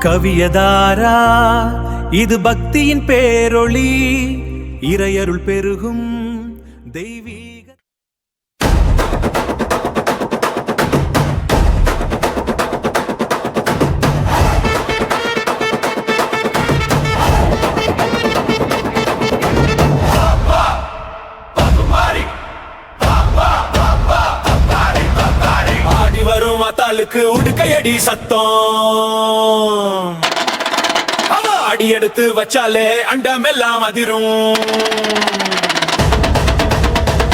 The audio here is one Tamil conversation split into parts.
கவியதாரா இது பக்தியின் பேரொளி, இறையருள் பெருகும் தெய்வீக. ஆடி வரும் அத்தாளுக்கு உடுக்கையடி சத்தம், அடி எடுத்து வச்சாலே அண்டமெல்லாம் அதிரும்.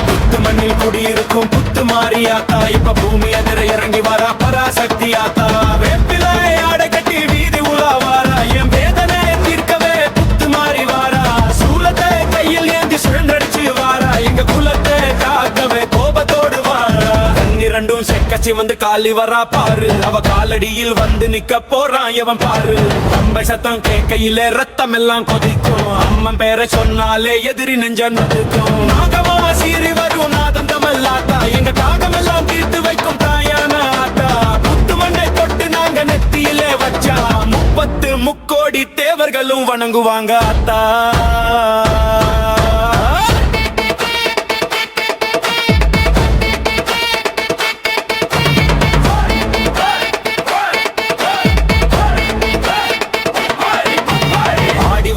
புத்து மண்ணில் குடியிருக்கும் புத்து மாரியாத்தா, இப்ப பூமி அதிர இறங்கி வரா பராசக்தி ஆத்தா. வேப்பிலை ஆடை கட்டி வீதி உலா வாரா, என் வேதனை தீர்க்கவே புத்து மாறி வாரா. சூலத்தை கையில் ஏந்தி சுழன்றடிச்சு வாரா, எங்க குலத்தை காக்கவே கோபத்தோடு வாரா. கண்ணிரண்டும் செக்கச்சி வந்து காலி வரா பாரு, அவ காலடியில் வந்து நிக்க போறான் எவன் பாரு. பம்பை சத்தம் கேட்கையிலே ரத்தம் எல்லாம் கொதிக்கும், அம்மன் பேரை சொன்னாலே எதிரி நெஞ்ச நடுக்கும். நாகமா சீறி வரும் நாதந்தமல்லாத்தா, எங்க தாகமெல்லாம் தீர்த்து வைக்கும் தாயான ஆத்தா. புத்து மண்ணை தொட்டு நாங்க நெத்தியிலே வச்சா, 30 முக்கோடி தேவர்களும் வணங்குவாங்க ஆத்தா.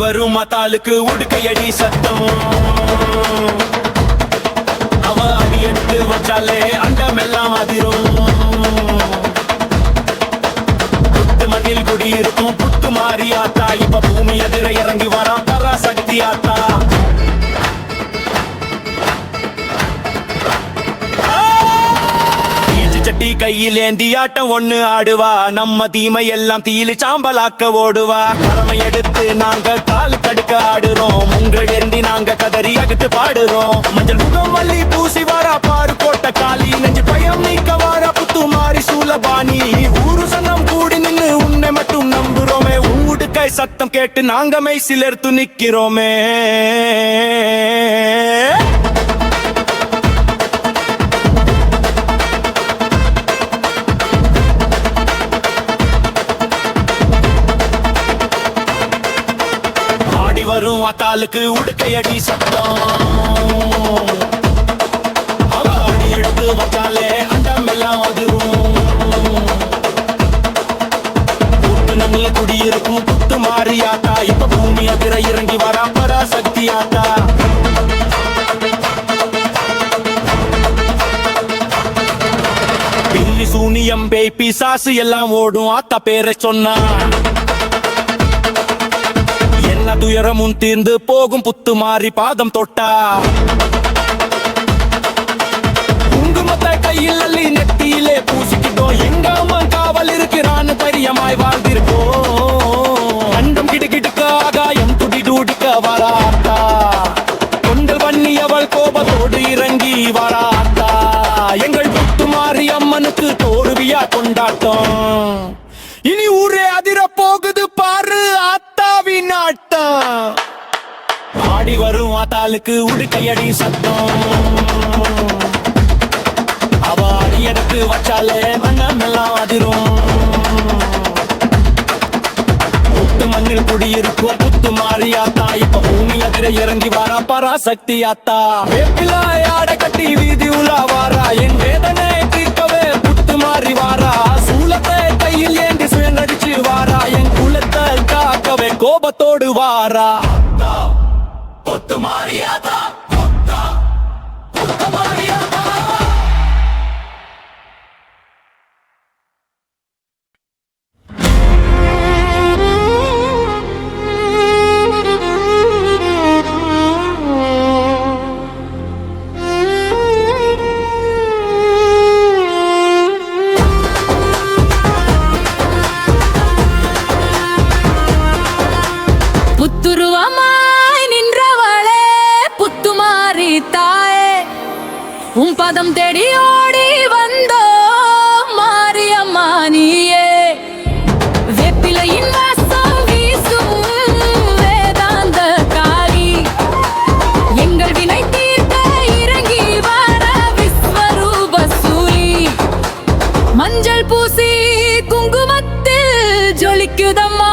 வரும் மத்தாளுக்கு உடுக்கையடி சத்தம், அவ அடி எடுத்து வச்சாலே அண்டமெல்லாம் அதிரும். புத்து மண்ணில் குடியிருக்கும் புத்து மாரியாத்தா, இப்ப பூமி எதிர இறங்கி வரா பராசக்தி ஆத்தா. சட்டி கையில் ஏந்தி ஆட்டம் ஒண்ணு ஆடுவா, நம்ம தீமை எல்லாம் தீலி சாம்பலாக்க ஓடுவா. கடமை எடுத்து நாங்க கால் கடுக்க ஆடுறோம், உங்கள் ஏந்தி நாங்க கதறி அகத்து பாடுறோம். மஞ்சள் முகம் வள்ளி பூசி வாரா பாரு கோட்ட காலி, நெஞ்சு பயம் நீக்க வாரா புத்து மாறி சூலபாணி. ஊரு சங்கம் கூடி நின்னு உன்னை மட்டும் நம்புறோமே, ஊடுக்கை சத்தம் கேட்டு நாங்க மெய் சிலர்த்து நிக்கிறோமே. வரும் அத்தாளுக்கு உடுக்கையடி சத்தம், அவ அடி எடுத்து வச்சாலே அண்டமெல்லாம் அதிரும். புத்து மண்ணில் குடியிருக்கும் புத்து மாரியாத்தா, இப்ப பூமி அதிர இறங்கி வரா பராசக்தி ஆத்தா. பில்லி சூனியம் பேய் பிசாசு எல்லாம் ஓடும் ஆத்தா பேரை சொன்னா, துயரமும் தீர்ந்து போகும் புத்து மாறி பாதம் தொட்டா. குங்குமத்தை கையில் அள்ளி நெத்தியிலே பூசிக்கிட்டோம், எங்க அம்மா காவல் இருக்கிறான்னு தைரியமாய் வாழ்ந்திருப்போம். அண்டம் கிடுகிடுக்க ஆகாயம் துடி டூடிக்க வராத்தா, கொண்டல் பண்ணி அவள் கோபத்தோடு இறங்கி வராத்தா. எங்கள் புத்து மாறி அம்மனுக்கு தோல்வியா கொண்டாட்டம், இனி ஊரே அதிர போகுது பாரு ஆத்தாவின் ஆட்டம். ஆடி வரும் ஆத்தாளுக்கு உடுக்கையடி சத்தம், அவ அடி எடுத்து வச்சாலே மண்ணமெல்லாம் அதிரும். புத்து மண்ணில் குடியிருக்கும் புத்து மாரியாத்தா, இப்ப பூமி அதிர இறங்கி வாரா பராசக்தி ஆத்தா. வேப்பிலை ஆடை கட்டி வீதி உலா வாரா, என் வேதனை தீர்க்கவே புத்து மாறி வாரா. சூலத்தை கையில் ஏந்தி சுயநடிச்சு வாரா, என் குலத்தை காக்கவே கோபத்தோடு வாரா. புத்து மாரியாத்தா, புத்து மாரியாத்தா. உன் பதம் தேடி ஓடி வந்தோ மாரியம்மா நீயே. வேப்பிலையின் வாசம் வீசும் வேதாந்த காரி, எங்கள் வினை தீர்க்க இறங்கி வர விஸ்வரூப சூரி. மஞ்சள் பூசி குங்குமத்தில் ஜொலிக்குதம்மா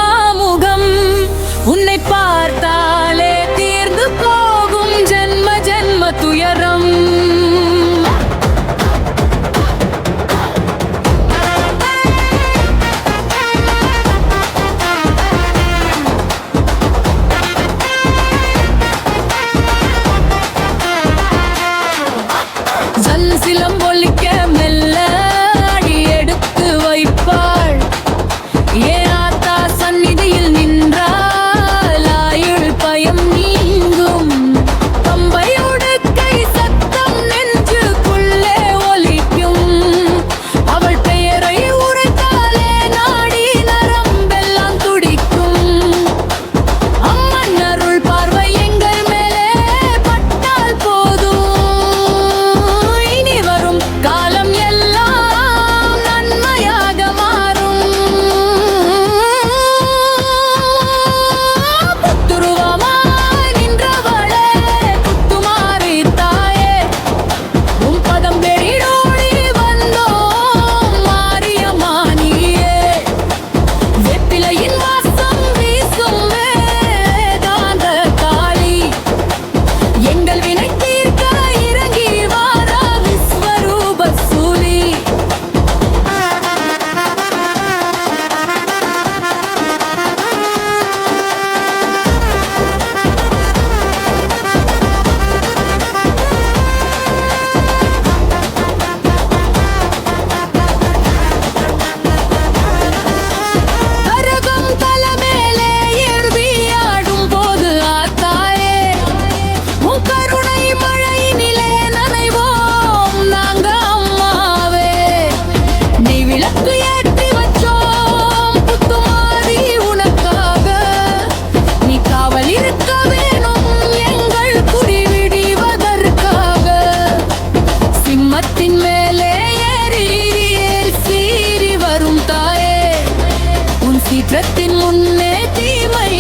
சீற்றத்தின் முன்னே தீமை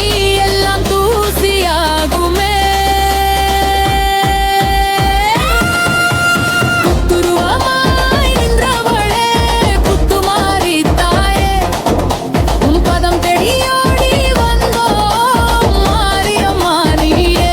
எல்லாம் தூசியாகுமே. புத்துருவமாய் நின்றவளே புத்துமாரி தாயே, உன் பதம் தேடியோடி வந்தோம் மாரியம்மா நீயே.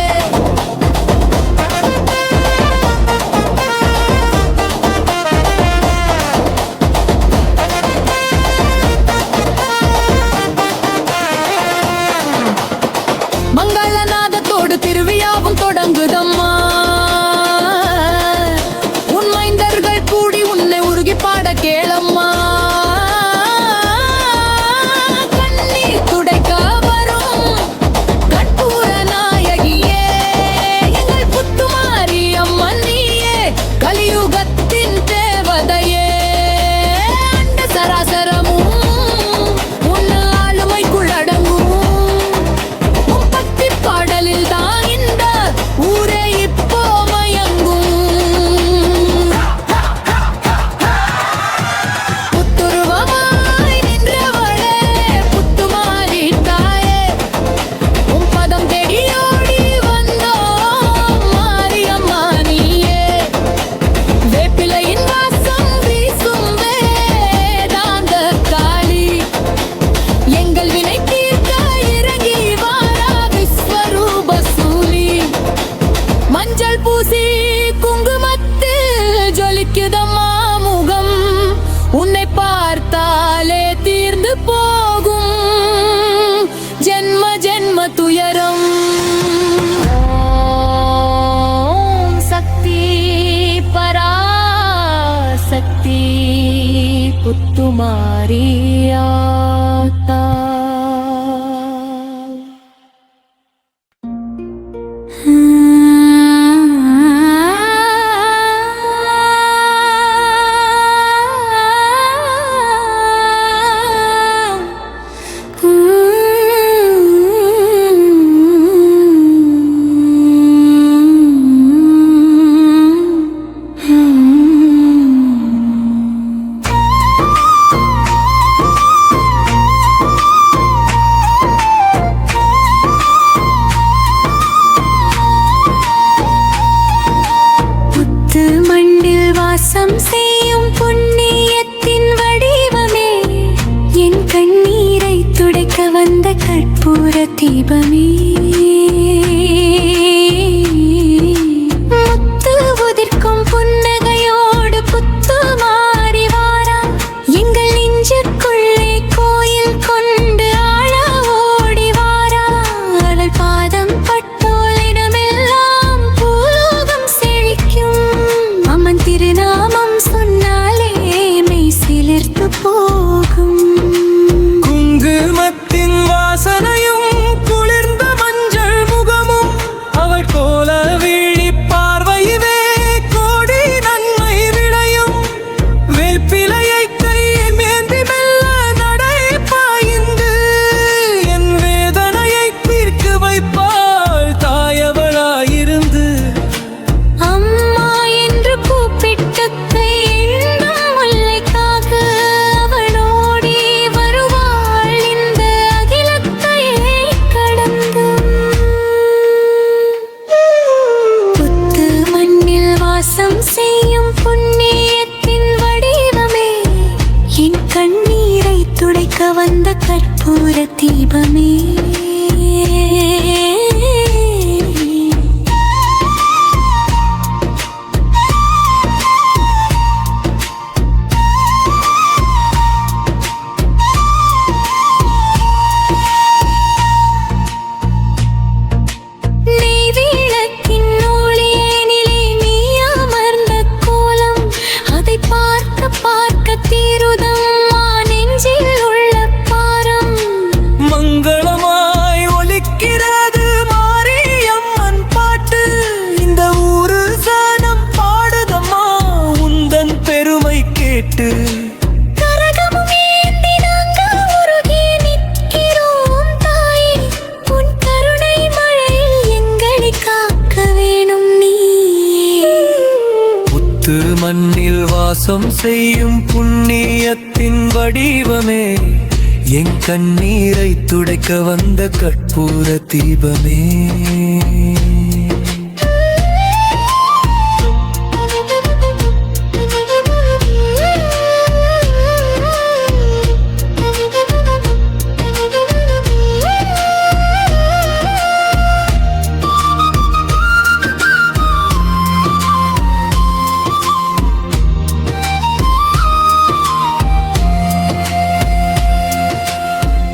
மங்களநாதத்தோடு திருவிழாவும் தொடங்குதம்மா. உன் மைந்தர்கள் கூடி உன்னை உருகி பாட கேளம்மா. கண்ணீர் துடைக்க வரும் கற்பூர நாயகியே, எங்கள் புத்துமாரி அம்மன் நீயே, கலியுகத்தின் தேவதையே. அண்ட சராசரமும் உன் ஆளுமைக்குள் அடங்கும். பாடலில் தான் இந்த ஊரே இப்போ மயங்கும். புத்துருவமாய் நின்றவளே புத்துமாரி தாயே, உன் பதம் தேடியோடி வந்தோம் மாரியம்மா நீயே. வேப்பிலையின் வாசம் வீசும் வேதாந்த காளி, எங்கள் வினை தீர்க்க இறங்கி வாரா விஸ்வரூப சூலி. மஞ்சள் பூசி குங்குமத்தில் ஜொலிக்குதம்மா முகம், உன்னை பார்த்தாலே தீர்ந்து போகும் ஜென்ம ஜென்ம துயரம். ஓம் சக்தி பராசக்தி புத்துமாரியாத்தா. வாசம் செய்யும் புண்ணியத்தின் வடிவமே, என் கண்ணீரை துடைக்க வந்த கற்பூர தீபமே. முத்து உதிர்க்கும் புன்னகையோடு புத்து மாறி வாரா, எங்கள் நெஞ்சுக்குள்ளே கோயில் கொண்டு ஆழ ஓடி வாரா. அவள் பாதம் பட்டோலிடமெல்லாம் பூலோகம் செழிக்கும். அம்மன் திருநாமம் சொன்னாலே மெய் சிலிர்த்து போகும். குங்குமத்தின் வாசனையும் குளிர்ந்த மஞ்சள் முகமும், அவள் போல விழி பார்வையிலே கோடி நன்மை விளையும். வேப்பிலையை கையில் மேந்தி மெல்ல நடை பாய்ந்து என் வேதனையை தீர்க்க வைப்பாள் தாயவளாயிருந்து. அம்மா என்று கூப்பிட்டு கை எண்ணும் முல்லைக்காக அவளோடி வருவாள் இந்த அகிலத்தையே கடந்து. புத்து மண்ணில் வாசம் செய்யும் புண்ணியத்தின் வடிவமே, என் கண்ணீரை துடைக்க வந்த கற்பூர தீபமே. நெய்விளக்கின் ஒளியினிலே நீ அமர்ந்த கோலம், அதை பார்க்க பார்க்க தீருதம்மா நெஞ்சில் உள்ள பாரம். மங்களமாய் ஒலிக்கிறது மாரியம்மன் பாட்டு, இந்த ஊரு சானம் பாடுதம்மா உந்தன் பெருமை கேட்டு. கரகமும் ஏந்தி நாங்க உருகி நிற்கிறோம் தாயே, உன் கருணை மழையில் எங்களை காக்க வேணும் நீயே. புத்து மண்ணில் வாசம் செய்யும் புண்ணியத்தின் வடிவமே, என் கண்ணீரை துடைக்க வந்த கற்பூர தீபமே.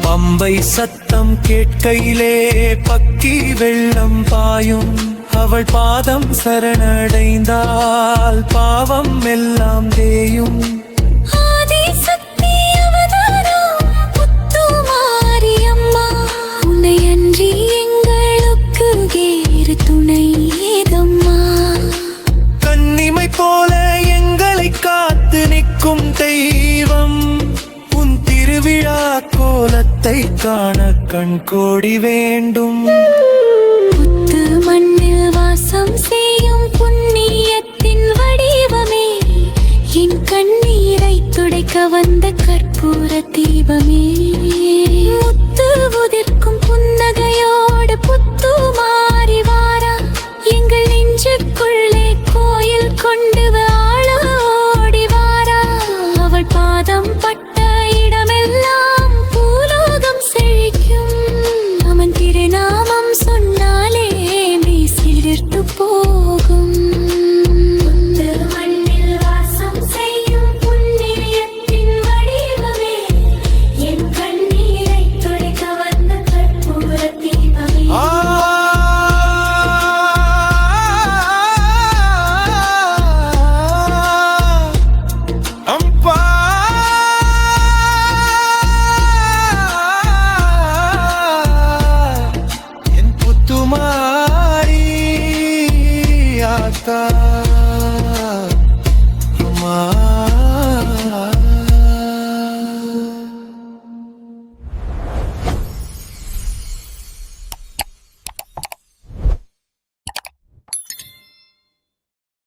பம்பை சத்தம் கேட்கையிலே பக்கி வெள்ளம் பாயும். அவள் பாதம் சரணடைந்தால் பாவம் எல்லாம் தேயும். ஆதிசக்தி அவதாரம் முத்துமாரியம்மா, உன்னை அன்றி எங்களுக்கு வேறு துணை ஏதம்மா. கன்னிமை போல எங்களை காத்து நிற்கும் தெய்வம், உன் திருவிழா கோலத்தை காண கண்கோடி வேண்டும். புத்து மண்ணில் வாசம் செய்யும் புண்ணியத்தின் வடிவமே, என் கண்ணீரை துடைக்க வந்த கற்பூர தீபமே. முத்து உதிர்க்கும் புன்னகையோடு புத்து மாறி வாரா, எங்கள் நெஞ்சுக்குள்ளே கோயில் கொண்டு ஆளோடி வாரா. அவள் பாதம் பட்ட இடமெல்லாம் பூலோகம் செழிக்கும். அவன் திருநாமம் சொன்னாலே மெய் சிலிர்த்து போகும். மண்ணில் வாசம் செய்யும் புண்ணியத்தின் வடிவமே, என் கண்ணீரை துடைக்க வந்த கற்பூர தீபமே. Tumari ata,